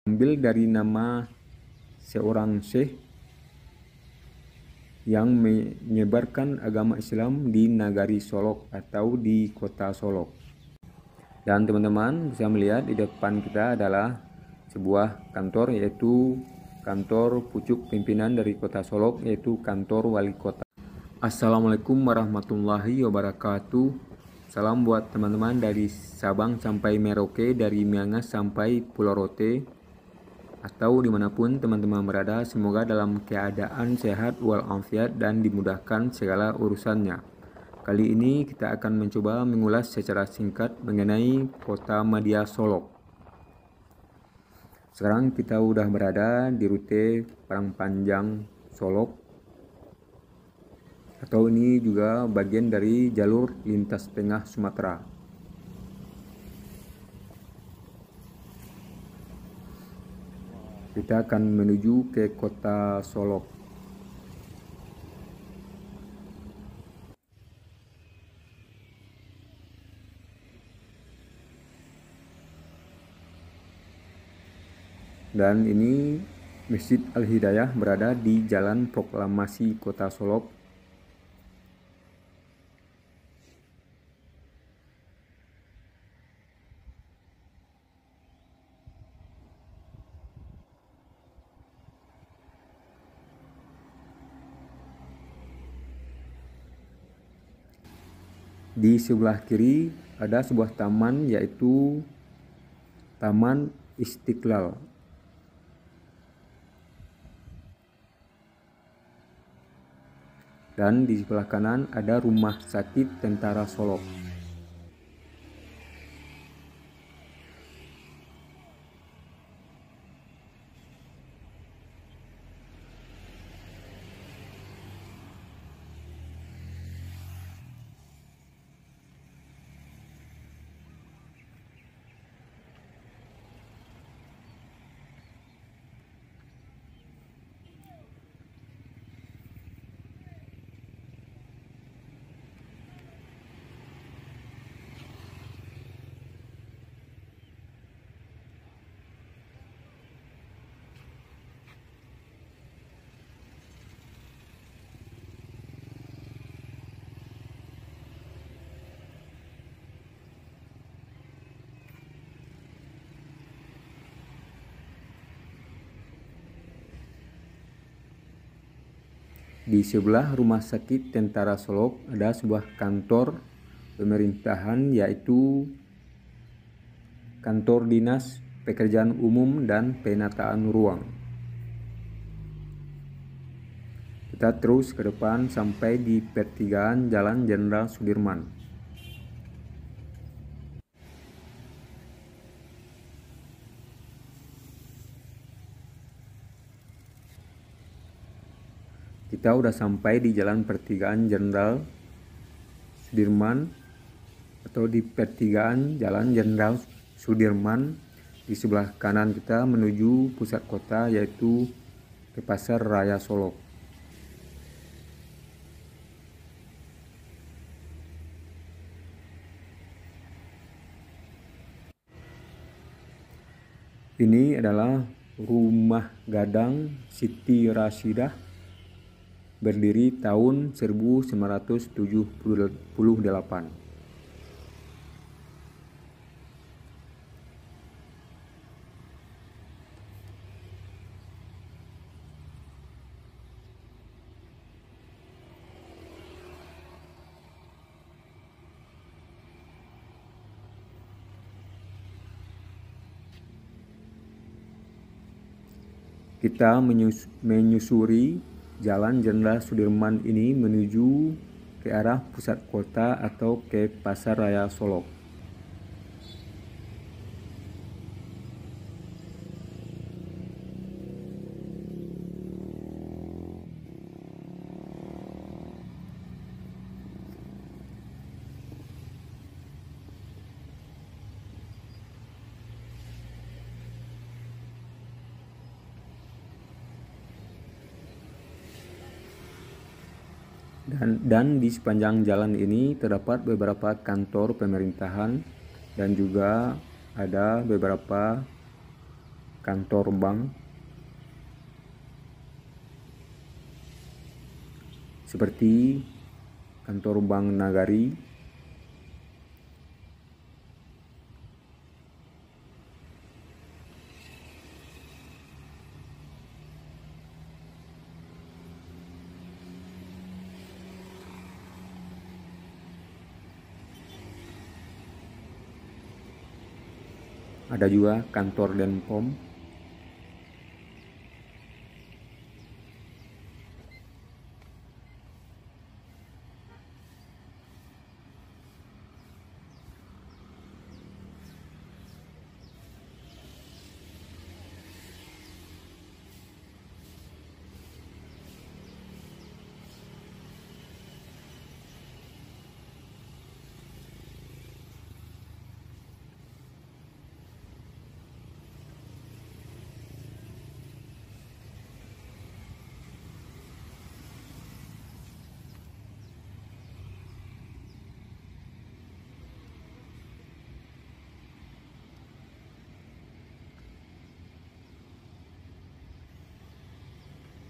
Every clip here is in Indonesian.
Ambil dari nama seorang syekh yang menyebarkan agama Islam di Nagari Solok atau di kota Solok. Dan teman-teman bisa melihat di depan kita adalah sebuah kantor, yaitu kantor pucuk pimpinan dari kota Solok, yaitu kantor wali kota. Assalamualaikum warahmatullahi wabarakatuh. Salam buat teman-teman dari Sabang sampai Merauke, dari Miangas sampai Pulau Rote, atau dimanapun teman-teman berada. Semoga dalam keadaan sehat walafiat dan dimudahkan segala urusannya. Kali ini kita akan mencoba mengulas secara singkat mengenai kota Madya Solok. Sekarang kita udah berada di rute Parangpanjang Solok, atau ini juga bagian dari jalur lintas tengah Sumatera. Kita akan menuju ke kota Solok. Dan ini Masjid Al-Hidayah berada di Jalan Proklamasi Kota Solok. Di sebelah kiri ada sebuah taman, yaitu Taman Istiqlal. Dan di sebelah kanan ada Rumah Sakit Tentara Solok. Di sebelah Rumah Sakit Tentara Solok ada sebuah kantor pemerintahan, yaitu Kantor Dinas Pekerjaan Umum dan Penataan Ruang. Kita terus ke depan sampai di pertigaan Jalan Jenderal Sudirman. Kita udah sampai di Jalan Pertigaan Jenderal Sudirman, atau di pertigaan Jalan Jenderal Sudirman. Di sebelah kanan kita menuju pusat kota, yaitu ke Pasar Raya Solok. Ini adalah Rumah Gadang Siti Rashidah, berdiri tahun 1978. Kita menyusuri Jalan Jenderal Sudirman ini menuju ke arah pusat kota atau ke Pasar Raya Solok. Dan di sepanjang jalan ini terdapat beberapa kantor pemerintahan dan juga ada beberapa kantor bank seperti kantor Bank Nagari, ada juga kantor Denpom,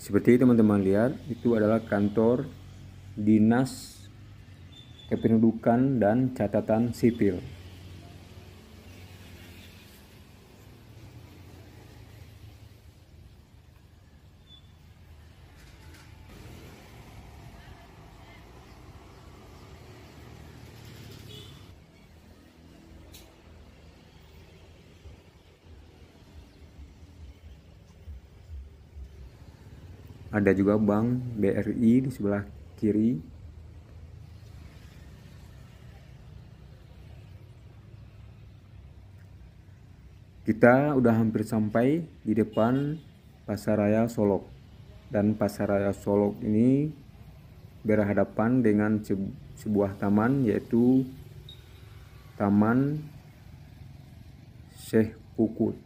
seperti teman-teman lihat itu adalah kantor Dinas Kependudukan dan Catatan Sipil. Ada juga Bank BRI di sebelah kiri. Kita udah hampir sampai di depan Pasaraya Solok. Dan Pasaraya Solok ini berhadapan dengan sebuah taman, yaitu Taman Syekh Pukut.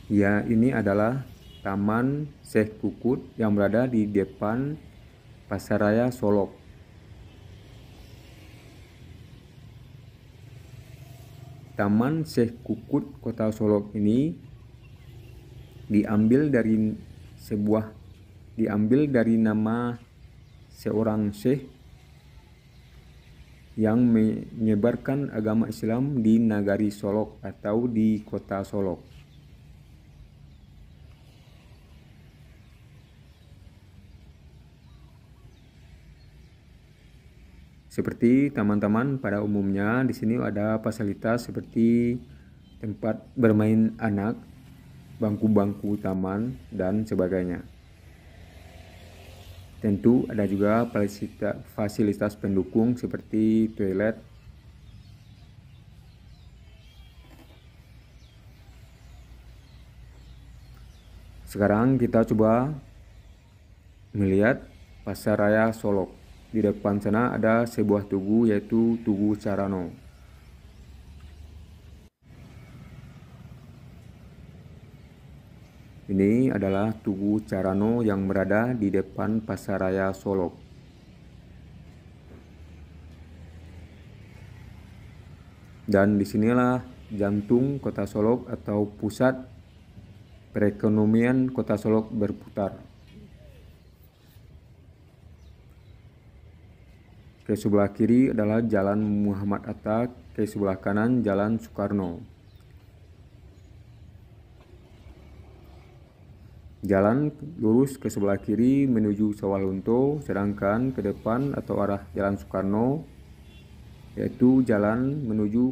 Ya, ini adalah Taman Syekh Pukut yang berada di depan Pasaraya Solok. Taman Syekh Pukut Kota Solok ini diambil dari nama seorang syekh yang menyebarkan agama Islam di Nagari Solok atau di Kota Solok. Seperti teman-teman pada umumnya, di sini ada fasilitas seperti tempat bermain anak, bangku-bangku taman, dan sebagainya. Tentu ada juga fasilitas pendukung seperti toilet, sekarang kita coba melihat Pasaraya Solok. Di depan sana ada sebuah tugu, yaitu Tugu Carano. Ini adalah Tugu Carano yang berada di depan Pasaraya Solok. Dan disinilah jantung Kota Solok atau pusat perekonomian Kota Solok berputar. Ke sebelah kiri adalah Jalan Muhammad Atta, ke sebelah kanan Jalan Soekarno. Jalan lurus ke sebelah kiri menuju Sawalunto, sedangkan ke depan atau arah Jalan Soekarno yaitu jalan menuju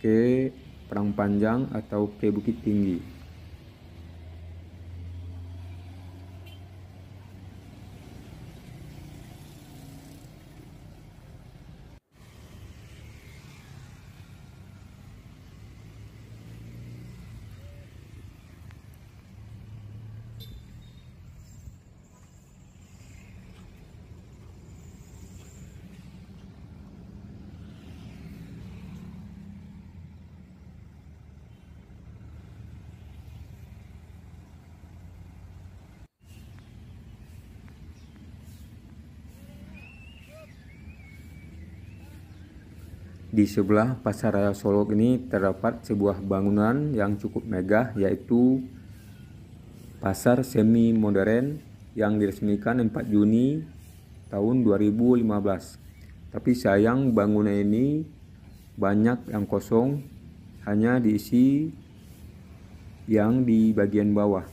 ke Padang Panjang atau ke Bukit Tinggi. Di sebelah Pasar Raya Solok ini terdapat sebuah bangunan yang cukup megah, yaitu pasar semi modern yang diresmikan 4 Juni tahun 2015. Tapi sayang bangunan ini banyak yang kosong, hanya diisi yang di bagian bawah.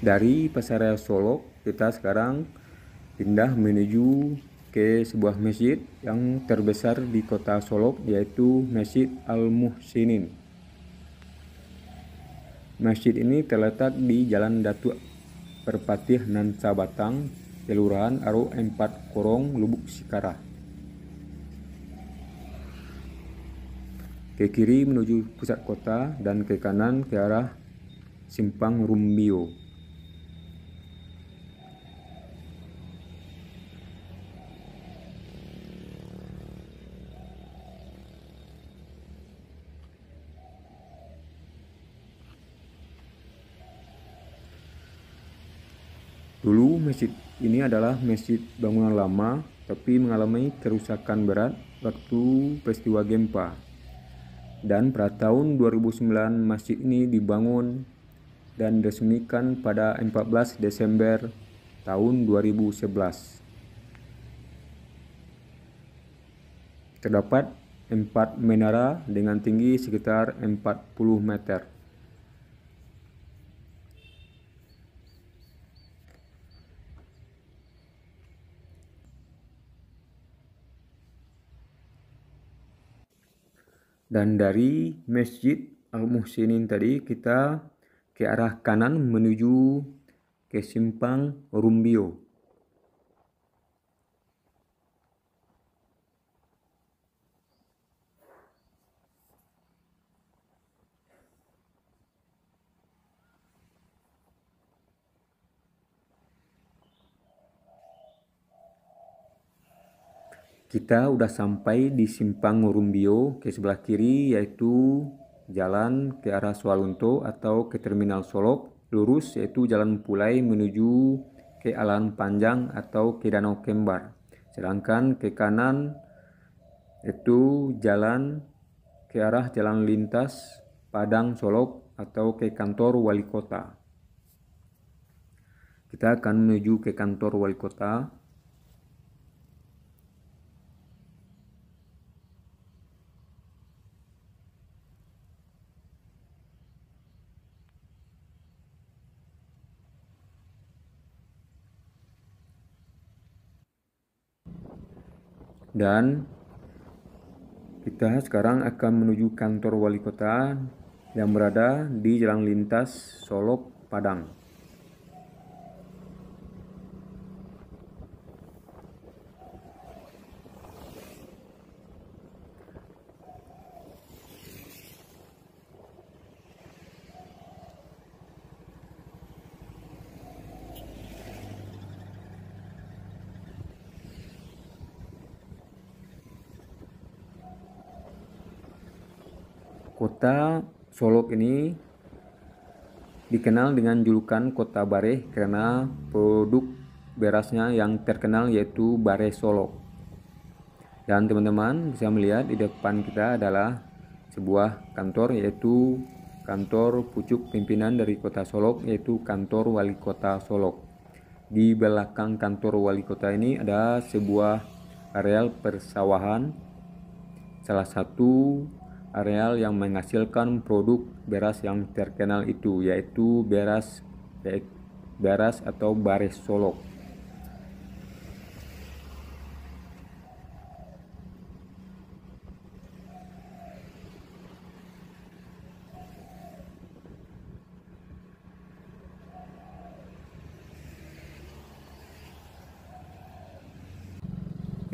Dari Pasar Raya Solok kita sekarang pindah menuju ke sebuah masjid yang terbesar di kota Solok, yaitu Masjid Al-Muhsinin. Masjid ini terletak di Jalan Datuk Perpatih Nansa Batang, Kelurahan Aro 4 Korong, Lubuk Sikarah. Ke kiri menuju pusat kota dan ke kanan ke arah Simpang Rumbio. Dulu masjid ini adalah masjid bangunan lama, tapi mengalami kerusakan berat waktu peristiwa gempa. Dan pada tahun 2009 masjid ini dibangun dan diresmikan pada 14 Desember tahun 2011. Terdapat 4 menara dengan tinggi sekitar 40 meter. Dan dari Masjid Al-Muhsinin tadi kita ke arah kanan menuju ke Simpang Rumbio. Kita udah sampai di Simpang Rumbio. Ke sebelah kiri yaitu jalan ke arah Swalunto atau ke Terminal Solok. Lurus yaitu jalan Pulai menuju ke Alan Panjang atau ke Danau Kembar. Sedangkan ke kanan itu jalan ke arah Jalan Lintas Padang Solok atau ke kantor wali kota. Kita akan menuju ke kantor wali kota. Dan kita sekarang akan menuju kantor wali kota yang berada di Jalan Lintas Solok Padang. Kota Solok ini dikenal dengan julukan Kota Bareh karena produk berasnya yang terkenal yaitu Bareh Solok. Dan teman-teman bisa melihat di depan kita adalah sebuah kantor, yaitu kantor pucuk pimpinan dari Kota Solok, yaitu kantor wali kota Solok. Di belakang kantor wali kota ini ada sebuah areal persawahan, salah satu areal yang menghasilkan produk beras yang terkenal itu, yaitu beras atau Bareh Solok.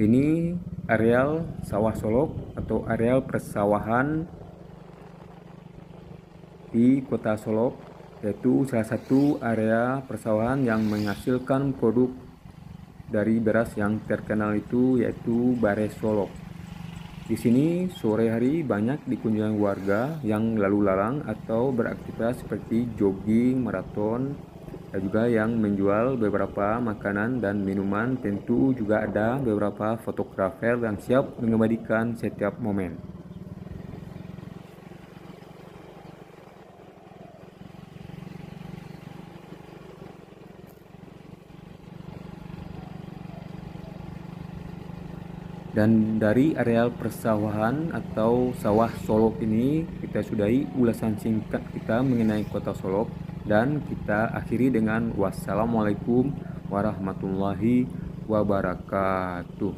Ini areal sawah Solok atau areal persawahan di Kota Solok, yaitu salah satu area persawahan yang menghasilkan produk dari beras yang terkenal itu yaitu Bares Solok. Di sini sore hari banyak dikunjungi warga yang lalu lalang atau beraktivitas seperti jogging, maraton, dan juga yang menjual beberapa makanan dan minuman. Tentu juga ada beberapa fotografer yang siap mengabadikan setiap momen. Dan dari areal persawahan atau sawah Solok ini kita sudahi ulasan singkat kita mengenai Kota Solok, dan kita akhiri dengan wassalamualaikum warahmatullahi wabarakatuh.